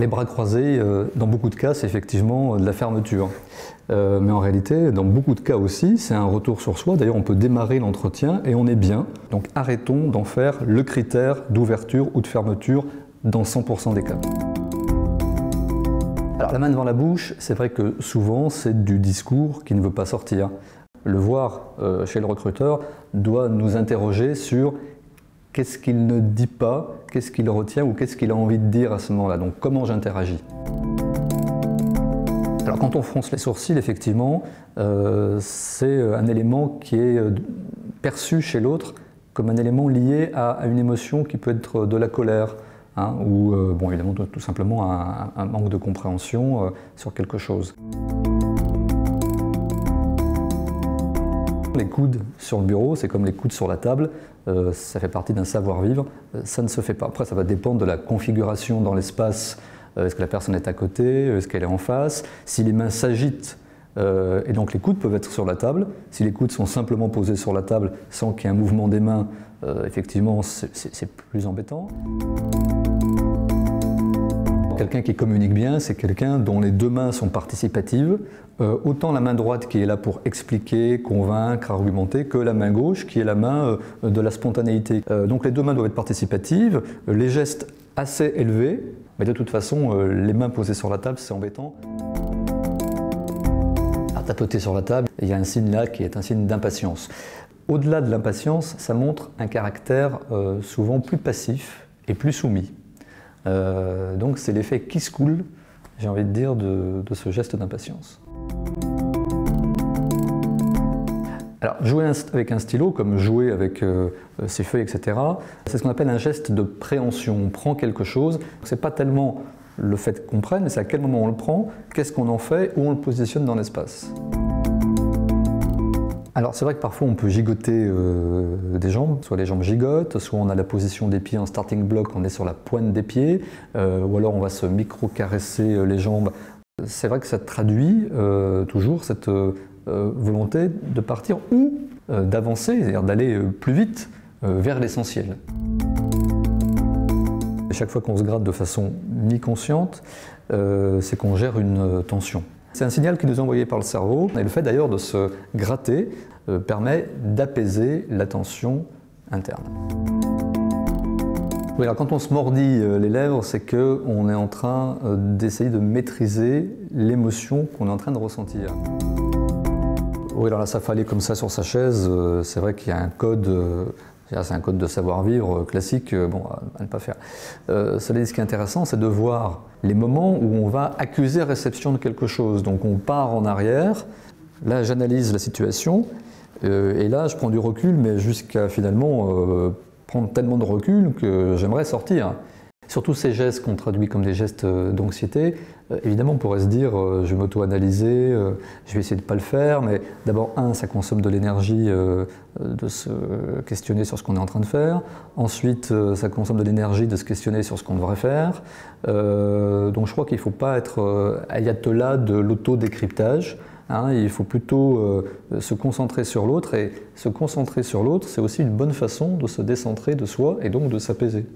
les bras croisés, dans beaucoup de cas, c'est effectivement de la fermeture. Mais en réalité, dans beaucoup de cas aussi, c'est un retour sur soi. D'ailleurs, on peut démarrer l'entretien et on est bien. Donc arrêtons d'en faire le critère d'ouverture ou de fermeture dans 100% des cas. Alors la main devant la bouche, c'est vrai que souvent, c'est du discours qui ne veut pas sortir. Le voir chez le recruteur doit nous interroger sur qu'est-ce qu'il ne dit pas, qu'est-ce qu'il retient ou qu'est-ce qu'il a envie de dire à ce moment-là. Donc comment j'interagis. Alors quand on fronce les sourcils, effectivement, c'est un élément qui est perçu chez l'autre comme un élément lié à une émotion qui peut être de la colère, hein, ou bon, évidemment tout simplement un manque de compréhension sur quelque chose. Les coudes sur le bureau, c'est comme les coudes sur la table, ça fait partie d'un savoir-vivre, ça ne se fait pas. Après, ça va dépendre de la configuration dans l'espace. Est-ce que la personne est à côté? Est-ce qu'elle est en face? Si les mains s'agitent, et donc les coudes peuvent être sur la table. Si les coudes sont simplement posés sur la table sans qu'il y ait un mouvement des mains, effectivement, c'est plus embêtant. Quelqu'un qui communique bien, c'est quelqu'un dont les deux mains sont participatives, autant la main droite qui est là pour expliquer, convaincre, argumenter, que la main gauche qui est la main de la spontanéité. Donc les deux mains doivent être participatives, les gestes assez élevés, mais de toute façon, les mains posées sur la table, c'est embêtant. À tapoter sur la table, il y a un signe là qui est un signe d'impatience. Au-delà de l'impatience, ça montre un caractère souvent plus passif et plus soumis. Donc c'est l'effet qui se coule, j'ai envie de dire, de ce geste d'impatience. Alors jouer avec un stylo, comme jouer avec ses feuilles, etc., c'est ce qu'on appelle un geste de préhension. On prend quelque chose, c'est pas tellement le fait qu'on prenne, mais c'est à quel moment on le prend, qu'est-ce qu'on en fait, où on le positionne dans l'espace. Alors c'est vrai que parfois on peut gigoter des jambes, soit les jambes gigotent, soit on a la position des pieds en starting block, on est sur la pointe des pieds, ou alors on va se micro-caresser les jambes. C'est vrai que ça traduit toujours cette volonté de partir ou d'avancer, c'est-à-dire d'aller plus vite vers l'essentiel. Chaque fois qu'on se gratte de façon mi-consciente, c'est qu'on gère une tension. C'est un signal qui nous est envoyé par le cerveau, et le fait d'ailleurs de se gratter permet d'apaiser la tension interne. Oui, alors quand on se mordit les lèvres, c'est qu'on est en train d'essayer de maîtriser l'émotion qu'on est en train de ressentir. Oui, alors là, s'affaler comme ça sur sa chaise, c'est vrai qu'il y a un code, c'est un code de savoir-vivre classique, bon, à ne pas faire. Cela dit, ce qui est intéressant, c'est de voir les moments où on va accuser réception de quelque chose. Donc on part en arrière, là j'analyse la situation, et là je prends du recul, mais jusqu'à finalement prendre tellement de recul que j'aimerais sortir. Surtout ces gestes qu'on traduit comme des gestes d'anxiété, évidemment on pourrait se dire je vais m'auto-analyser, je vais essayer de ne pas le faire, mais d'abord ça consomme de l'énergie de se questionner sur ce qu'on est en train de faire, ensuite ça consomme de l'énergie de se questionner sur ce qu'on devrait faire, donc je crois qu'il ne faut pas être ayatollah de l'auto-décryptage, hein, il faut plutôt se concentrer sur l'autre, et se concentrer sur l'autre c'est aussi une bonne façon de se décentrer de soi et donc de s'apaiser.